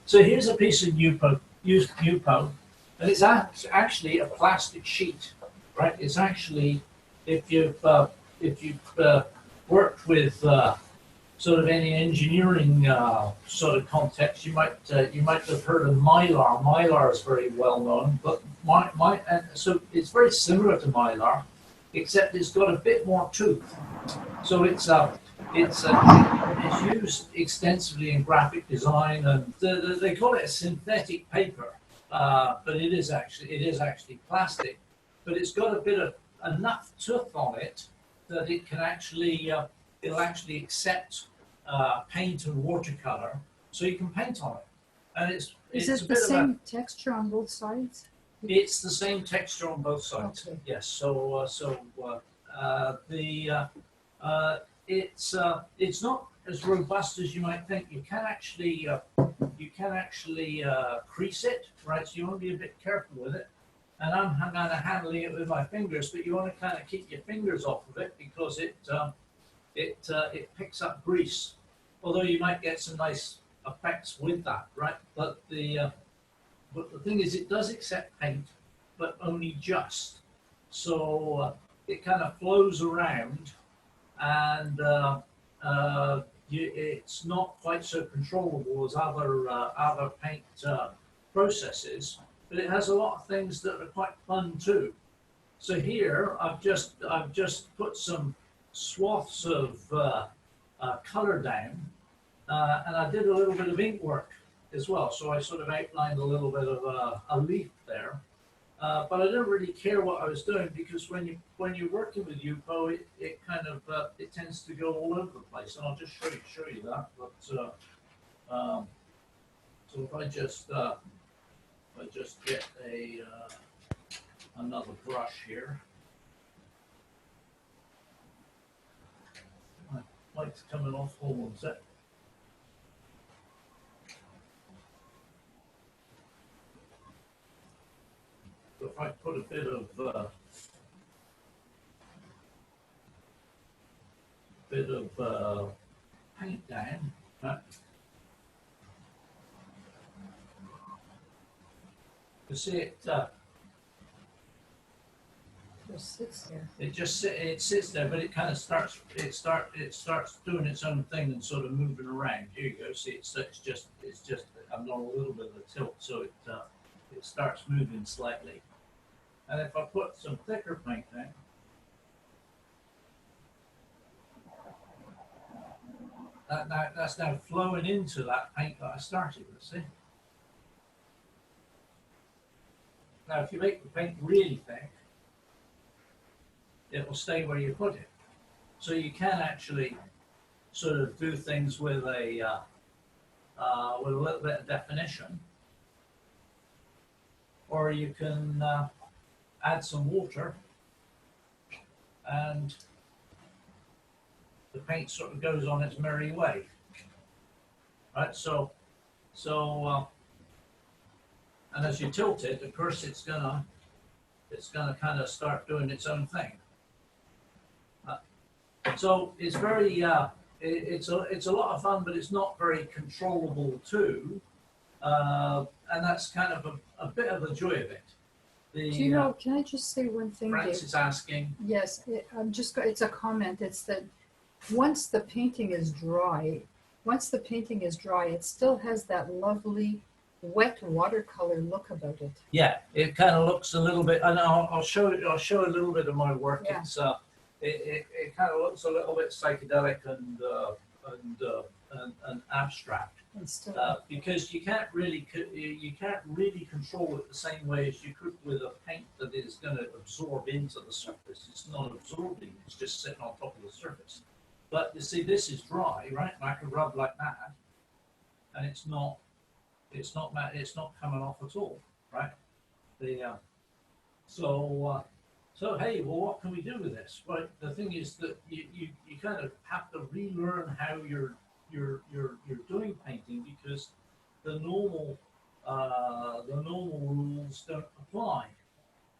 So here's a piece of Yupo, and it's actually a plastic sheet, right? It's actually, if you've worked with sort of any engineering sort of context, you might have heard of Mylar. Mylar is very well known, but so it's very similar to Mylar, except it's got a bit more tooth. So it's used extensively in graphic design, and they call it a synthetic paper, but it is actually plastic, but it's got a bit of enough tooth on it that it can actually it'll actually accept paint and watercolor, so you can paint on it, and Is it's it a the bit same of texture on both sides? it's the same texture on both sides. Okay. Yes. It's not as robust as you might think. You can actually crease it, right? So you want to be a bit careful with it. And I'm kind of handling it with my fingers, but you want to kind of keep your fingers off of it because it picks up grease. Although you might get some nice effects with that, right? But the thing is, it does accept paint, but only just. So it kind of flows around, and it's not quite so controllable as other paint processes. But it has a lot of things that are quite fun too. So here I've just put some swaths of color down, and I did a little bit of ink work as well. So I sort of outlined a little bit of a leaf there, but I didn't really care what I was doing because when you're working with Yupo, it kind of it tends to go all over the place, and I'll just show you that. But so if I just get another brush here. My light's coming off. Hold on a sec. So if I put a bit of paint down, right? You see it. Just sits there. It sits there, but it kind of starts doing its own thing and sort of moving around. Here you go. See, it's just I'm on a little bit of a tilt, so it starts moving slightly. And if I put some thicker paint down, that's now flowing into that paint that I started with. See. Now, if you make the paint really thick, it will stay where you put it. So you can actually sort of do things with a little bit of definition, or you can add some water, and the paint sort of goes on its merry way. Right. And as you tilt it, of course, it's gonna kind of start doing its own thing. So it's very it's a lot of fun, but it's not very controllable too, and that's kind of a bit of the joy of it. Do you know? Can I just say one thing, Francis Dave? is asking. Yes, it's a comment. It's that once the painting is dry, it still has that lovely wet watercolor look about it. Yeah, it kind of looks a little bit, and I'll show a little bit of my work. Yeah. It's it kind of looks a little bit psychedelic and abstract, And still, because you can't really control it the same way as you could with a paint that is going to absorb into the surface. It's not absorbing; it's just sitting on top of the surface. But you see, this is dry, right? And I can rub like that, and it's not coming off at all, right? So hey, well, what can we do with this? Well, the thing is that you kind of have to relearn how you're doing painting, because the normal rules don't apply.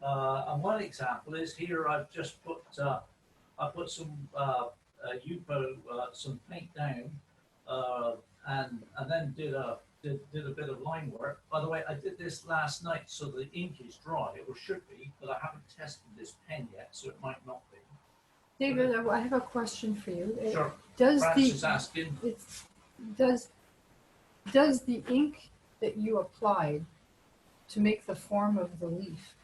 And one example is here. I've just put some Yupo some paint down, and then did a did a bit of line work. By the way, I did this last night, so the ink is dry, or should be, but I haven't tested this pen yet, so it might not be. David, I have a question for you. Sure. Does Francis is the asking. it's, does the ink that you applied to make the form of the leaf,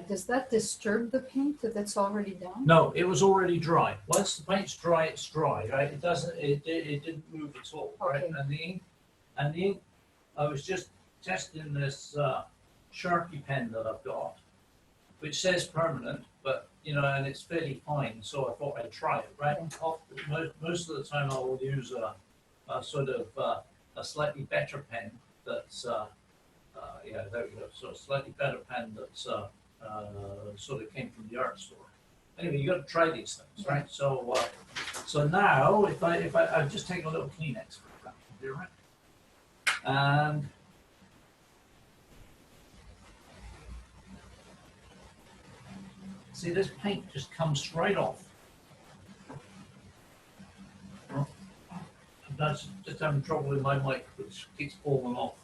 does that disturb the paint that's already done? No, it was already dry. Once the paint's dry, it's dry, right? It doesn't. It didn't move at all, right? Okay. And the ink. I was just testing this Sharpie pen that I've got, which says permanent, but you know, and it's fairly fine. So I thought I'd try it, right? Okay. Most of the time, I will use a sort of a slightly better pen that's yeah, there we go. So a slightly better pen that's sort of came from the art store. Anyway, you got to try these things, right? So so now if I've just taken a little Kleenex for example, here, right? And see, this paint just comes right off. Well, that's just having trouble with my mic, which keeps falling off.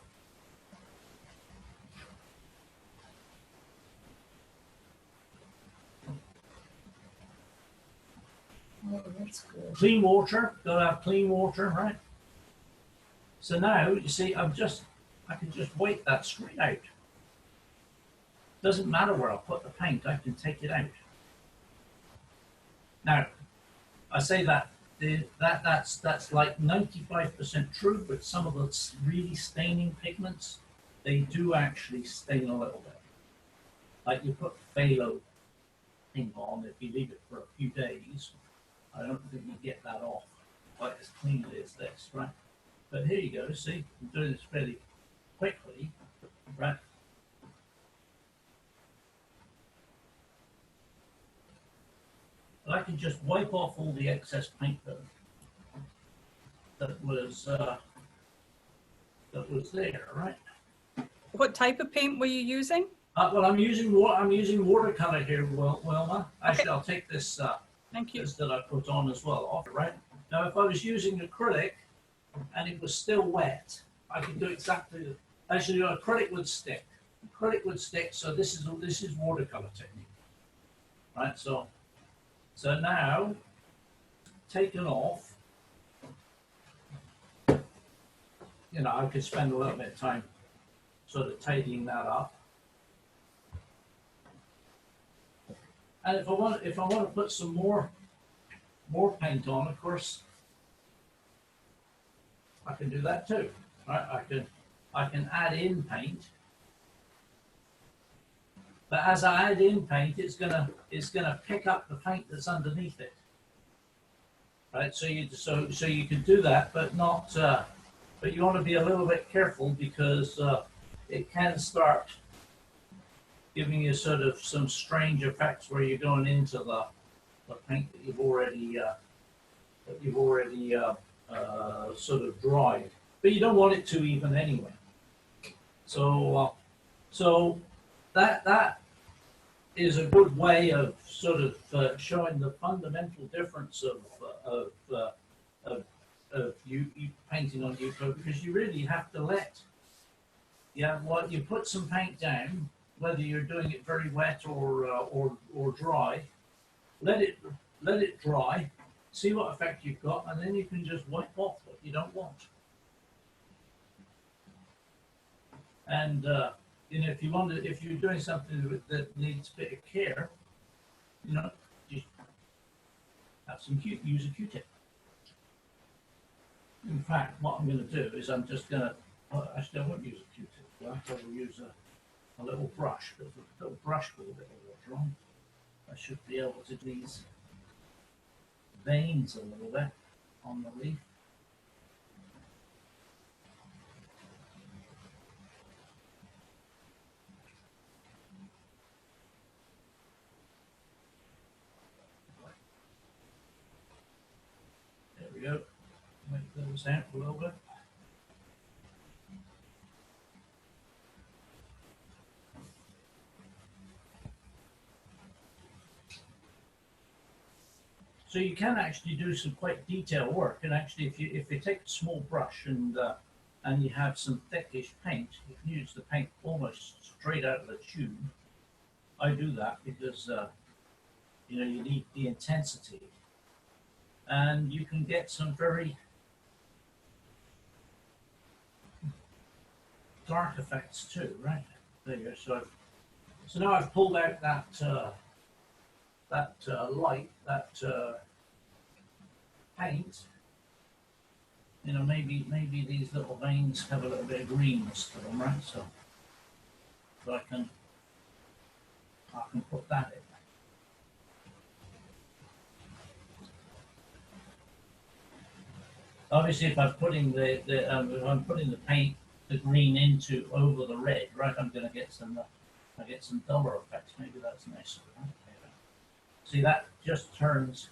Oh, that's good. Clean water, gotta have clean water, right? So now you see, I can just wipe that straight out. Doesn't matter where I put the paint, I can take it out. Now, I say that that's like 95% true, but some of the really staining pigments, they do actually stain a little bit. Like you put phthalo ink on, if you leave it for a few days, I don't think you get that off quite as cleanly as this, right? But here you go, see, I'm doing this fairly quickly, right? But I can just wipe off all the excess paint that was there, right? What type of paint were you using? Well, I'm using watercolor here, Wilma. Actually, okay. I'll take this. Thank you. This that I put on as well, off, right? Now, if I was using acrylic and it was still wet, I could do exactly. Actually, acrylic would stick. Acrylic would stick. So this is watercolor technique, right? So now, taken off. You know, I could spend a little bit of time sort of tidying that up. And if I want to put some more paint on, of course, I can do that too. Right? I can add in paint, but as I add in paint, it's gonna pick up the paint that's underneath it. Right? So you can do that, but not. But you want to be a little bit careful because it can start giving you sort of some strange effects where you're going into the paint that you've already sort of dried, but you don't want it to even anyway. So that is a good way of sort of showing the fundamental difference of you painting on Yupo, because you really have to let you put some paint down, whether you're doing it very wet or dry. Let it dry, see what effect you've got, and then you can just wipe off what you don't want. And you know, if you're doing something that needs a bit of care, you know, just have use a Q-tip. In fact, what I'm going to do is I'm just going to actually I won't use a Q-tip. I will use a little brush, a little brush with a bit of water on. I should be able to do these veins a little bit on the leaf. There we go. Make those out a little bit. So you can actually do some quite detailed work, and actually, if you take a small brush and and you have some thickish paint, you can use the paint almost straight out of the tube. I do that because you know, you need the intensity, and you can get some very dark effects too, right? There you go. So now I've pulled out that light, that paint. You know, maybe these little veins have a little bit of greenness to them, right? So I can put that in. Obviously, if I'm putting if I'm putting the paint, the green into over the red, right, I'm going to get some duller effects. Maybe that's nicer. Right? See, that just turns.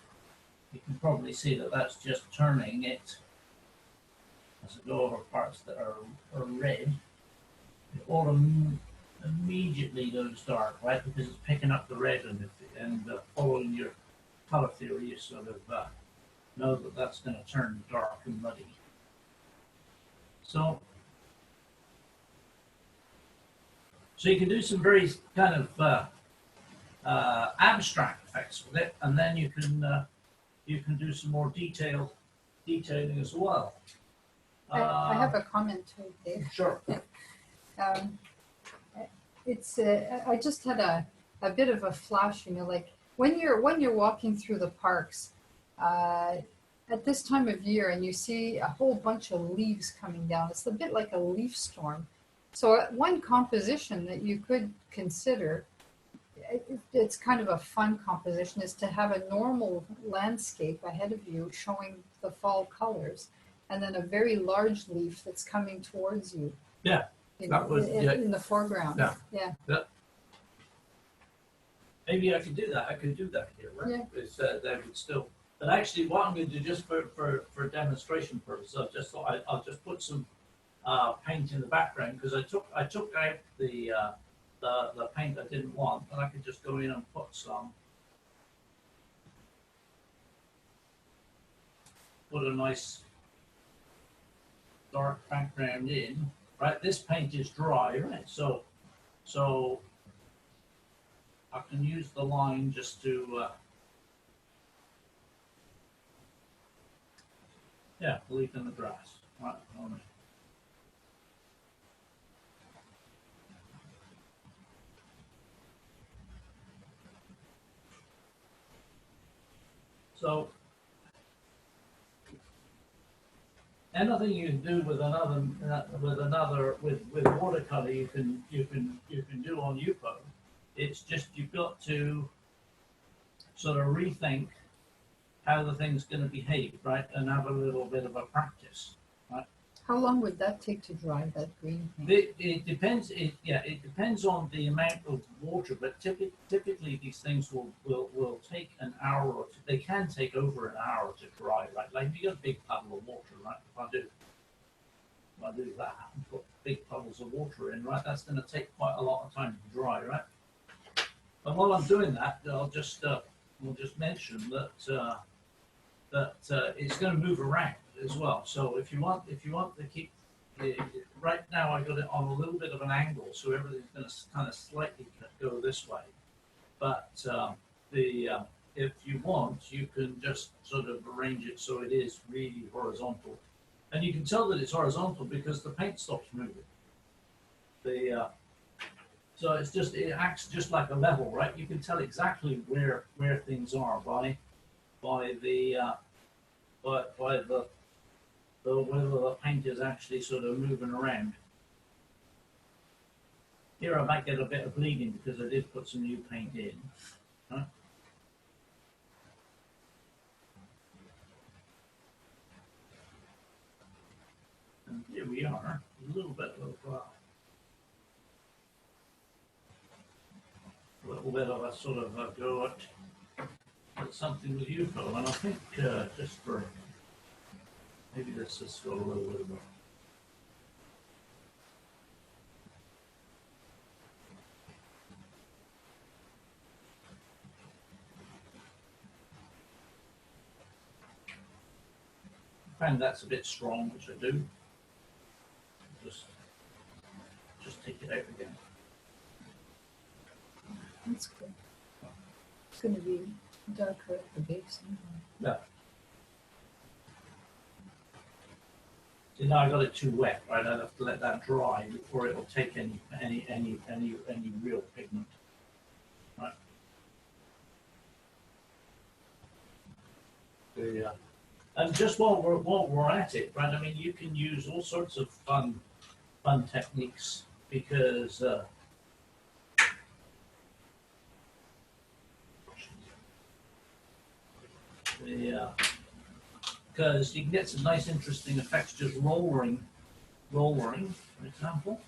You can probably see that that's just turning it as I go over parts that are red. It all immediately goes dark, right? Because it's picking up the red and following your color theory, you sort of know that that's going to turn dark and muddy. So you can do some very kind of abstract effects with it, and then you can do some more detailing as well. I have a comment too, Dave. Sure. It's I just had a bit of a flash, you know, like when you're walking through the parks at this time of year and you see a whole bunch of leaves coming down. It's a bit like a leaf storm. So one composition that you could consider, it's kind of a fun composition, is to have a normal landscape ahead of you showing the fall colors, and then a very large leaf that's coming towards you. Yeah. You know, That was, in the foreground. Yeah. Yeah. Maybe I could do that. I could do that here, right? Yeah. Because that would still. But actually, what I'm going to do, just for demonstration purposes, I'll just put some paint in the background, because I took out the paint I didn't want, and I could just go in and put a nice dark background in. Right, this paint is dry, right? So I can use the line just to leaf in the grass. Right, all right. So anything you can do with watercolor, you can do on Yupo. It's just you've got to sort of rethink how the thing's going to behave, right, and have a little bit of a practice, right? How long would that take to dry, that green paint? It depends. It depends on the amount of water, but typically these things will take an hour or two. They can take over an hour to dry, right? Like if you got a big puddle of water, right? If I do that and put big puddles of water in, right, that's going to take quite a lot of time to dry, right? But while I'm doing that, we'll just mention that it's going to move around as well. So if you want to keep right now, I got it on a little bit of an angle, so everything's going to kind of slightly go this way. But if you want, you can just sort of arrange it so it is really horizontal, and you can tell that it's horizontal because the paint stops moving. So it acts just like a level, right? You can tell exactly where things are by the whether the paint is actually sort of moving around. Here I might get a bit of bleeding because I did put some new paint in. Right? And here we are, a little bit of a sort of a go at something with Yupo, and I think just for maybe let's just go a little bit more. I find that's a bit strong, which I do. it out again. That's good. It's going to be darker at the base. Yeah. See, now I got it too wet, right? I have to let that dry before it will take any real pigment. Right. Yeah. And just while we're at it, right? I mean, you can use all sorts of fun techniques because because you can get some nice, interesting effects just rollering, for example.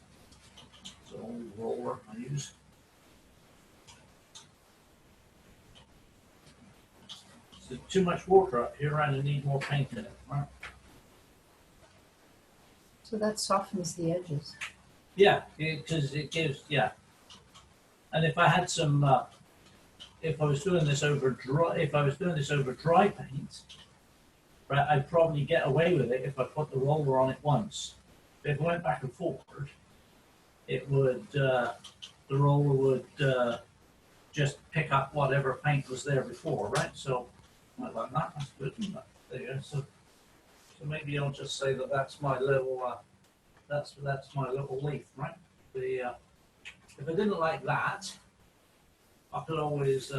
So roller I use. So too much water up here, and I need more paint in it. Right? So that softens the edges. Yeah, because it gives, yeah. And if I had some, if I was doing this over dry paint, right, I'd probably get away with it if I put the roller on it once. But if I went back and forward, it would, the roller would just pick up whatever paint was there before, right? So, like that, that's good. There you go. So maybe I'll just say that that's my little, that's my little leaf, right? The if I didn't like that, I could always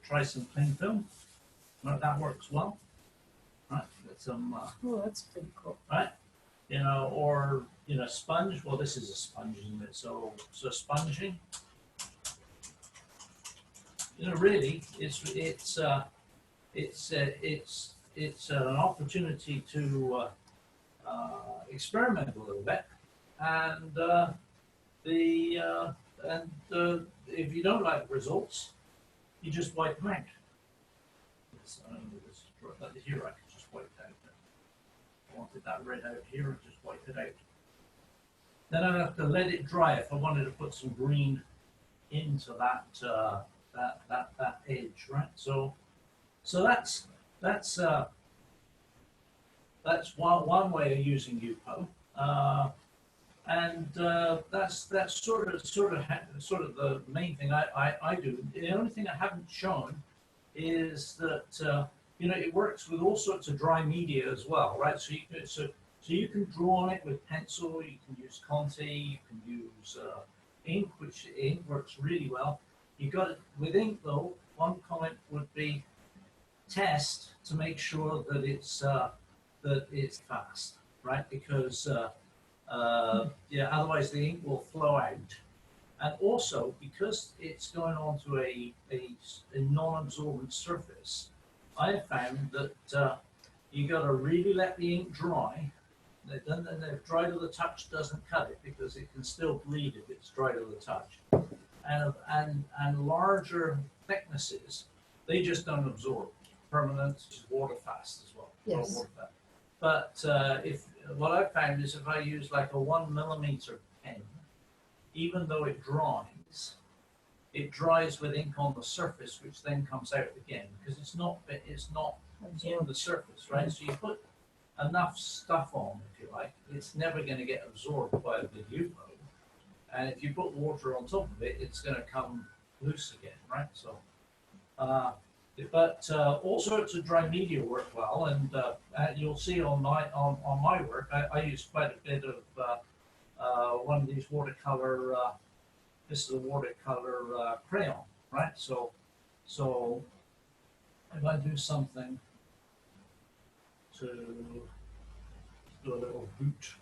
try some cling film. Right, that works well. Right, get some. Oh, that's pretty cool. Right, you know, or you know, sponge. Well, this is a sponge, isn't it? So sponging. You know, really, it's an opportunity to experiment a little bit, and if you don't like the results, you just wipe them out. Here I can just wipe it out. I wanted that red out here, and just wipe it out. Then I'd have to let it dry if I wanted to put some green into that that edge, right? So that's one way of using Yupo, and that's sort of the main thing I do. The only thing I haven't shown is that you know, it works with all sorts of dry media as well, right? So you can draw on it with pencil. You can use Conte. You can use ink, which ink works really well. You got it with ink though. One comment would be test to make sure that it's fast, right? Because yeah, otherwise the ink will flow out. And also because it's going onto a non-absorbent surface, I have found that you got to really let the ink dry. Then if dry to the touch doesn't cut it because it can still bleed if it's dry to the touch. And larger thicknesses, they just don't absorb. Permanent is water fast as well. Yes. But if what I've found is if I use like a 1 millimeter pen, even though it dries with ink on the surface, which then comes out again because it's not in the surface, right? So you put enough stuff on, if you like, it's never going to get absorbed by the Yupo. And if you put water on top of it, it's going to come loose again, right? So, but all sorts of dry media work well, and you'll see on my work, I use quite a bit of one of these watercolor. This is a watercolor crayon, right? So if I do something to do a little boot.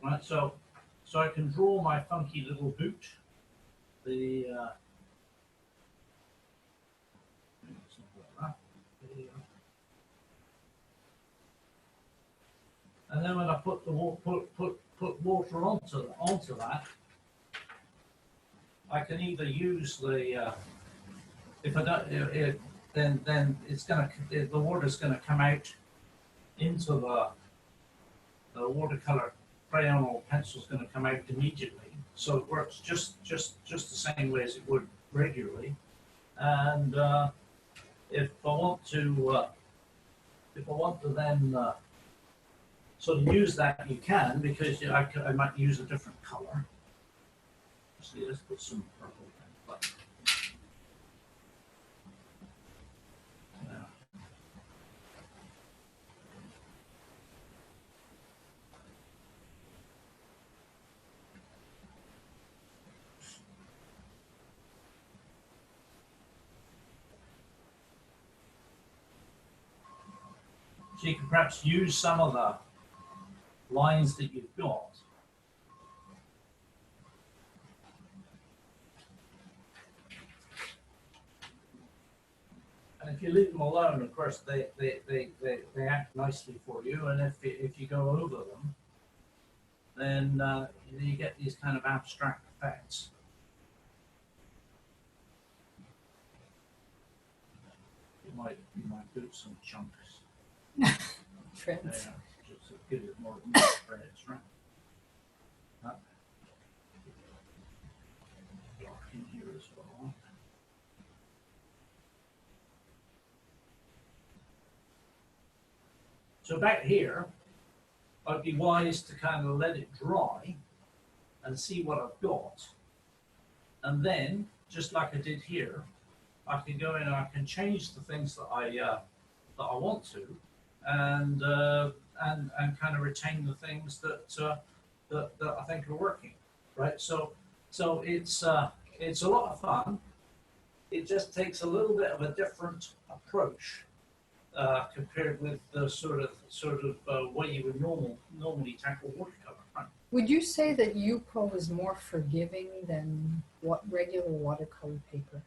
Right, so I can draw my funky little boot. And then when I put the put water onto that, I can either use the if I don't then the water's gonna come out into the watercolor crayon or pencil's gonna come out immediately. So it works just the same way as it would regularly. And if I want to then sort of use that, you can, because I might use a different color. See, let's put some purple in. Yeah. So you can perhaps use some of the lines that you've got. And if you leave them alone, of course, they act nicely for you. And if you go over them, then you get these kind of abstract effects. You might do some chunks. Friends. Just to give it more spreads, right? Dark in here as well. So back here, I'd be wise to kind of let it dry and see what I've got. And then, just like I did here, I can go in and I can change the things that I want to, and kind of retain the things that I think are working, right? So it's a lot of fun. It just takes a little bit of a different approach compared with the sort of way you would normally tackle watercolor. Right? Would you say that Yupo is more forgiving than what regular watercolor paper?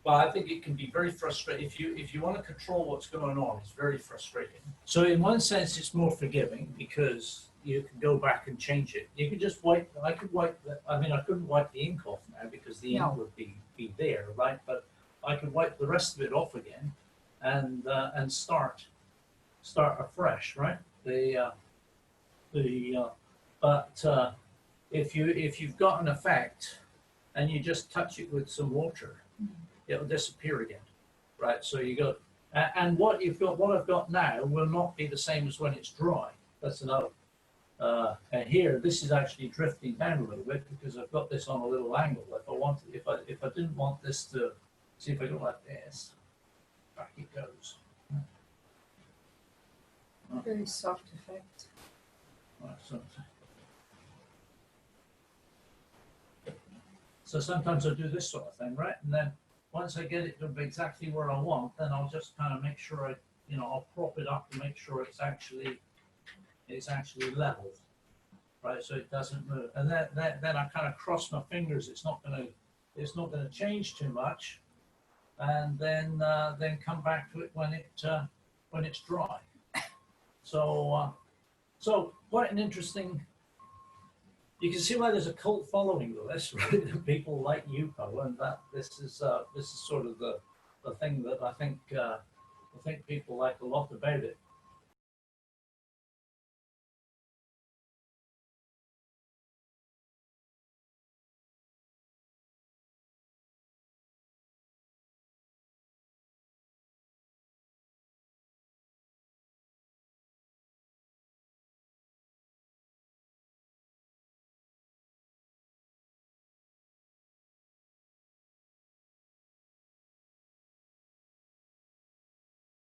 Well, I think it can be very frustrating. If you want to control what's going on, it's very frustrating. So in one sense, it's more forgiving because you can go back and change it. You can just wipe. I could wipe. I couldn't wipe the ink off now because the ink would be there, right? But I could wipe the rest of it off again, and start afresh, right? But if you've got an effect and you just touch it with some water, it'll disappear again, right? So you go, and what I've got now will not be the same as when it's dry. That's another. And here, this is actually drifting down a little bit because I've got this on a little angle. If I didn't want this to, see if I go like this, back it goes. Very soft effect. Right, so sometimes I do this sort of thing, right? And then once I get it to exactly where I want, then I'll just kind of make sure I'll prop it up to make sure it's actually level, right? So it doesn't move. And then I kind of cross my fingers. It's not gonna change too much, and then come back to it when it's dry. So quite an interesting. You can see why there's a cult following to this, right? People like Yupo, and that this is sort of the thing that I think people like a lot about it.